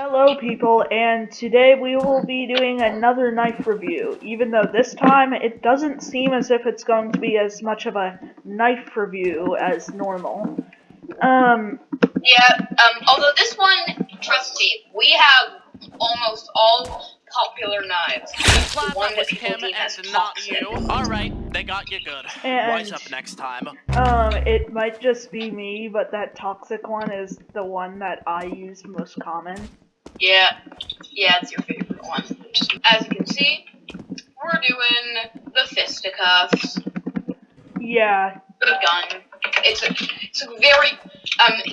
Hello people, and today we will be doing another knife review, even though this time it doesn't seem as if it's going to be as much of a knife review as normal. Although this one, trust me, we have almost all popular knives. The one that was people him deem as and not toxic. you. Alright, they got you good. And, Wise up next time. It might just be me, but that toxic one is the one that I use most common. Yeah, it's your favorite one. As you can see, we're doing the fisticuffs. Yeah. Good gun. It's a very,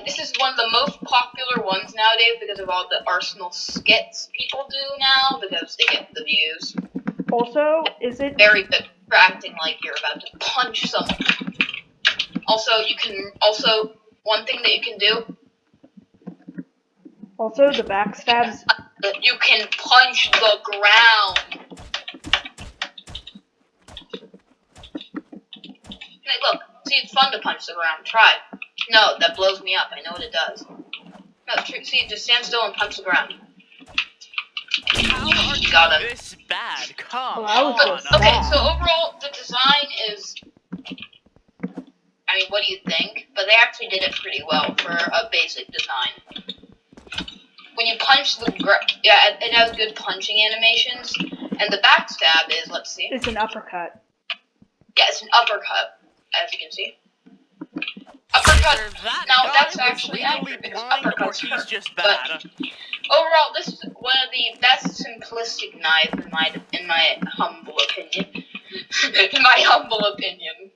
this is one of the most popular ones nowadays because of all the Arsenal skits people do now, because they get the views. Also, is it very good for acting like you're about to punch someone? One thing that you can do. Also, the backstabs. You can punch the ground. Hey, look. See, it's fun to punch the ground. Try. No, that blows me up. I know what it does. No, see, just stand still and punch the ground. How are you got him. this bad? Come on. Okay, so overall, the design is... I mean, what do you think? But they actually did it pretty well for a basic design. When you punch the it has good punching animations. And the backstab is, let's see. It's an uppercut. Yeah, it's an uppercut, as you can see. Uppercut. Now, that's actually accurate because uppercuts he's hurt. just bad. But overall, this is one of the best simplistic knives in my humble opinion. In my humble opinion.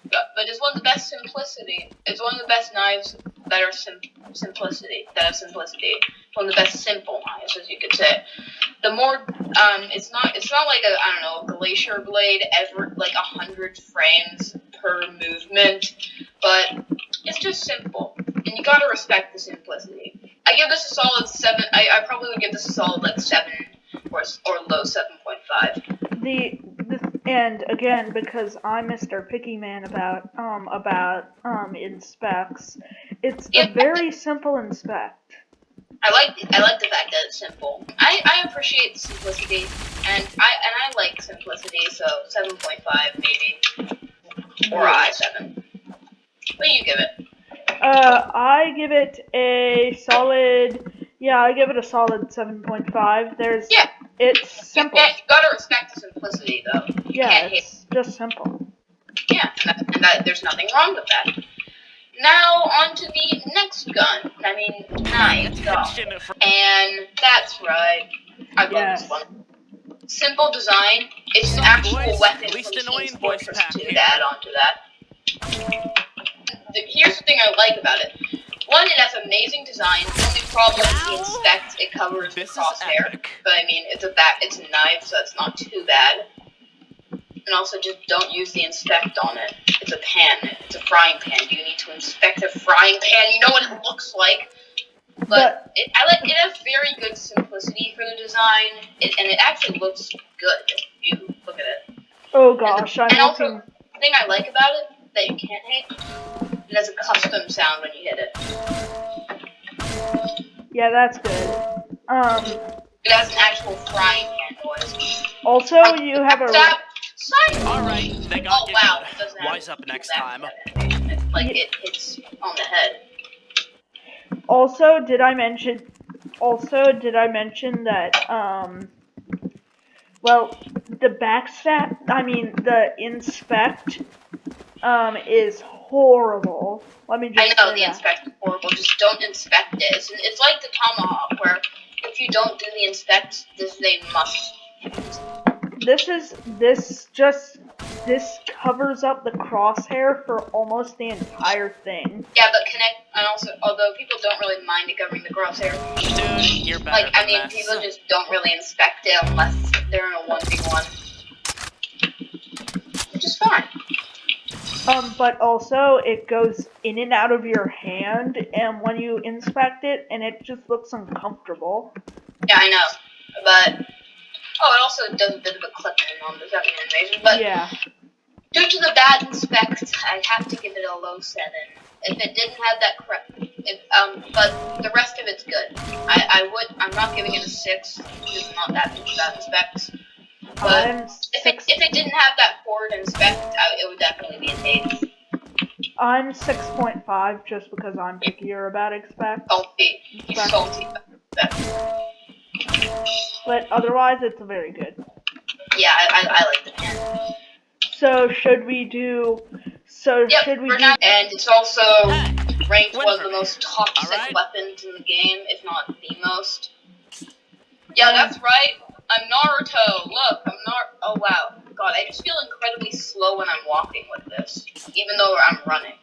But it's one of the best simplicity. It's one of the best knives that are simplicity. It's one of the best simple knives, as you could say. The more, it's not like a glacier blade, like 100 frames per movement, but it's just simple, and you gotta respect the simplicity. I give this a solid 7. I probably would give this a solid like 7 or low 7.5. And again, because I'm Mr. Picky Man about inspects, it's a very simple inspect. I like the fact that it's simple. I appreciate simplicity, and I like simplicity, so 7.5 maybe, or a high 7. What do you give it? I give it a solid. Yeah, I give it a solid 7.5. It's simple. You gotta respect the simplicity, though. Yeah, it's just simple. Yeah, and there's nothing wrong with that. Now, on to the next gun. I mean, knife. And that's right. I love this one. Simple design. It's an actual weapon from Team Fortress 2 to add on to that. Here's the thing I like about it. One, it has amazing design. The only problem is the inspect. It covers the crosshair. But I mean, it's a knife, so it's not too bad. And also, just don't use the inspect on it. It's a pan. It's a frying pan. Do you need to inspect a frying pan? You know what it looks like. But it has very good simplicity for the design, and it actually looks good if you look at it. Oh gosh, also, the thing I like about it that you can't hate, it has a custom sound when you hit it. Yeah, that's good. It has an actual frying pan noise. Also, you have a... Alright, they got you. Wow. Wise up next time. Like, it hits on the head. Also, did I mention that, well, the the inspect, is horrible. Let me just I know the inspect is horrible, just don't inspect it. It's like the tomahawk, where if you don't do the inspect, they must. This covers up the crosshair for almost the entire thing. Yeah, but although people don't really mind it covering the crosshair. Dude, you're better than this. People just don't really inspect it unless they're in a 1v1. Which is fine. But also, it goes in and out of your hand, and when you inspect it, and it just looks uncomfortable. Yeah, I know. But... Oh, it also does a bit of a clipping on the second animation, but yeah. Due to the bad inspect, I have to give it a low 7. If it didn't have that But the rest of it's good. I'm not giving it a 6. It's not that bad inspect. But if it didn't have that forward inspect, it would definitely be an 8. I'm 6.5 just because I'm pickier about expect. Salty. He's salty. But otherwise, it's very good. Yeah, I like the 10. So should we do? So yep, should we do? Now, and it's also ranked one of the most toxic weapons in the game, if not the most. Yeah, that's right. I'm Naruto. Look, I'm Oh wow, God, I just feel incredibly slow when I'm walking with this, even though I'm running.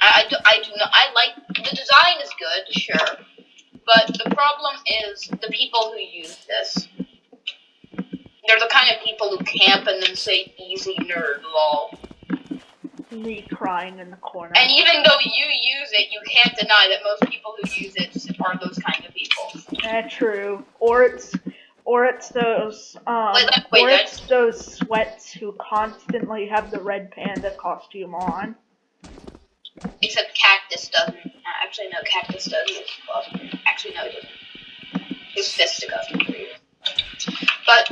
I do not. I like the design is good, sure, but the problem is the people who use this. They're the kind of people who camp and then say "easy nerd, lol." Me crying in the corner. And even though you use it, you can't deny that most people who use it are those kind of people. True. Or it's those those sweats who constantly have the red panda costume on. Except Cactus doesn't. Actually, no, Cactus doesn't. Well, actually, no, he doesn't. His fist a custom for you. But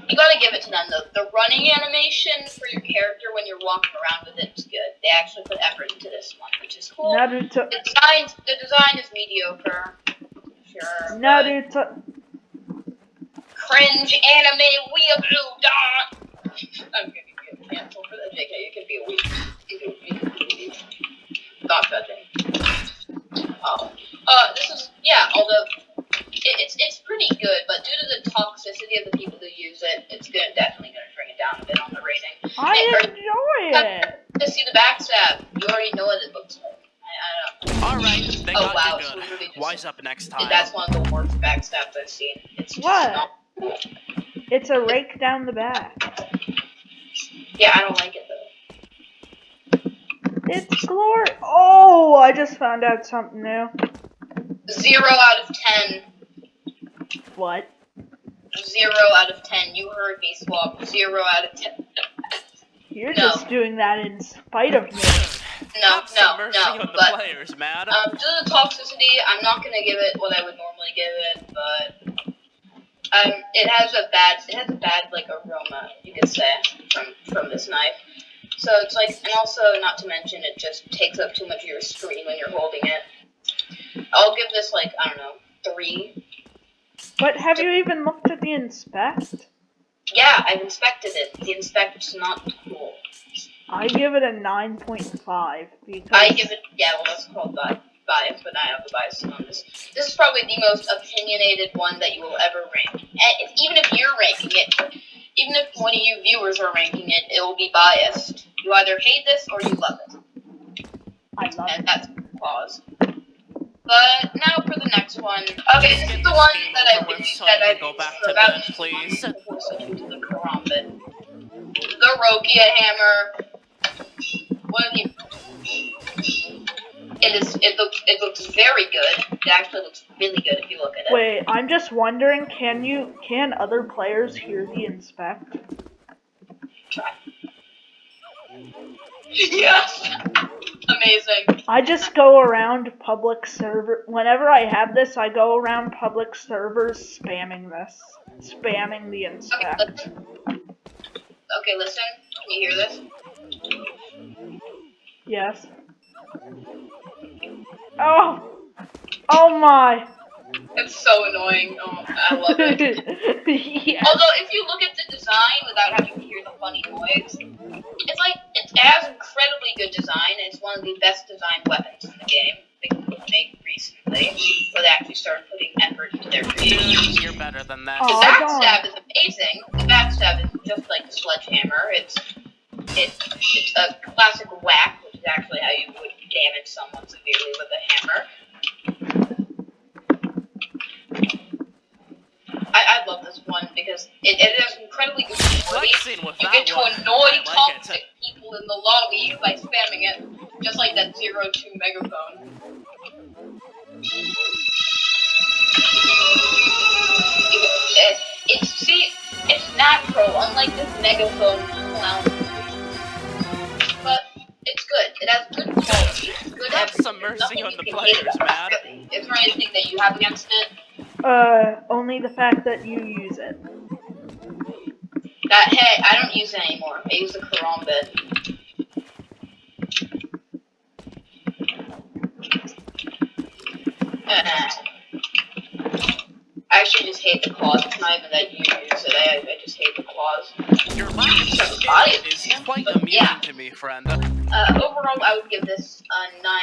you gotta give it to them though. The running animation for your character when you're walking around with it is good. They actually put effort into this one, which is cool. Naruto. The design is mediocre. Sure. Naruto. Cringe anime weeaboo dot. I'm gonna get canceled for that, JK. You can be a weeb. Not judging. Oh. This is although it's pretty good, but due to the toxicity of the people who use it, it's definitely gonna bring it down a bit on the rating. I enjoy it. To see the backstab, you already know what it looks like. I don't know. Alright, they got you good. Really Wise up next time. That's one of the worst backstabs I've seen. It's just not cool. It's a rake down the back. Yeah, I don't like it though. It's glory. Oh, I just found out something new. 0 out of 10. What? 0 out of 10. You heard me, Swap. 0 out of 10. You're just doing that in spite of me. No. But players, man. due to the toxicity, I'm not gonna give it what I would normally give it, but it has a bad like aroma, you could say, from this knife. So it's like, and also not to mention, it just takes up too much of your screen when you're holding it. I'll give this like, I don't know, 3. But have you even looked at the inspect? Yeah, I've inspected it. The inspect's not cool. I give it a 9.5 because I give it, well, that's called bias, but I have a bias on this. This is probably the most opinionated one that you will ever rank. And even if you're ranking it, even if one of you viewers are ranking it, it will be biased. You either hate this or you love it. I love and it. that's pause. But now for the next one. Okay, this is the one that I've been go back to bed, please. Before switching to the karambit. The Rokia hammer. One of the. It looks very good. It actually looks really good if you look at it. Wait, I'm just wondering, can other players hear the inspect? Try. Yes! Amazing. I just go around public server. Whenever I have this, I go around public servers spamming the inspect. Okay, listen. Can you hear this? Yes. Oh my! It's so annoying. Oh, I love it. Yes. Although, if you look at the design without having to hear the funny noise, it's like, it has incredibly good design, and it's one of the best designed weapons in the game. They made recently, where they actually started putting effort into their creation. You're better than that. The backstab is amazing. The backstab is just like the sledgehammer. It's a classic whack, which is actually how you would damage someone severely with a hammer. I love this one because it has incredibly good utility. You get to annoy toxic people in the lobby by spamming it, just like that 02 megaphone. It's natural, unlike this megaphone clown. But it's good. It has good quality, good Have everything. some There's mercy nothing on you the can hate players, about it, man. really. Is there anything that you have against it? Only the fact that you use it. That, hey, I don't use it anymore. I use the karambit. I actually just hate the claws. It's not even that you use it. I just hate the claws. Your lack of So, skill body is scan? quite But, amusing yeah. to me, friend. Overall, I would give this a 9,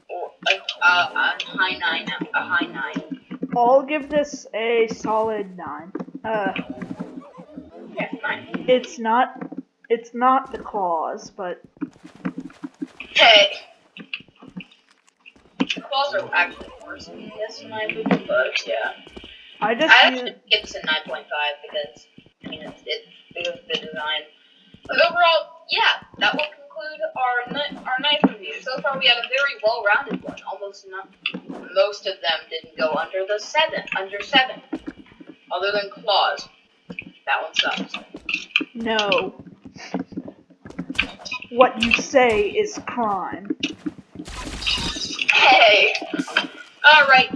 or a high 9. A high 9. I'll give this a solid 9. Yeah, 9. It's not the claws, but Hey. The claws are actually worse than this, in my opinion, but yeah. I I'd just actually give this a 9.5 because, I mean, it's because of the design. But overall, yeah, that will conclude our knife review. So far, we had a very well-rounded one. Most of them didn't go under 7, other than claws. That one sucks. no. What you say is crime. Hey! Alright,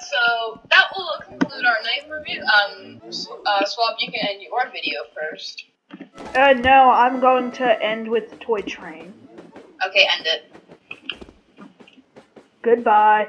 so that will conclude our knife review. Swab, you can end your video first. No, I'm going to end with the toy train. Okay, end it. Goodbye.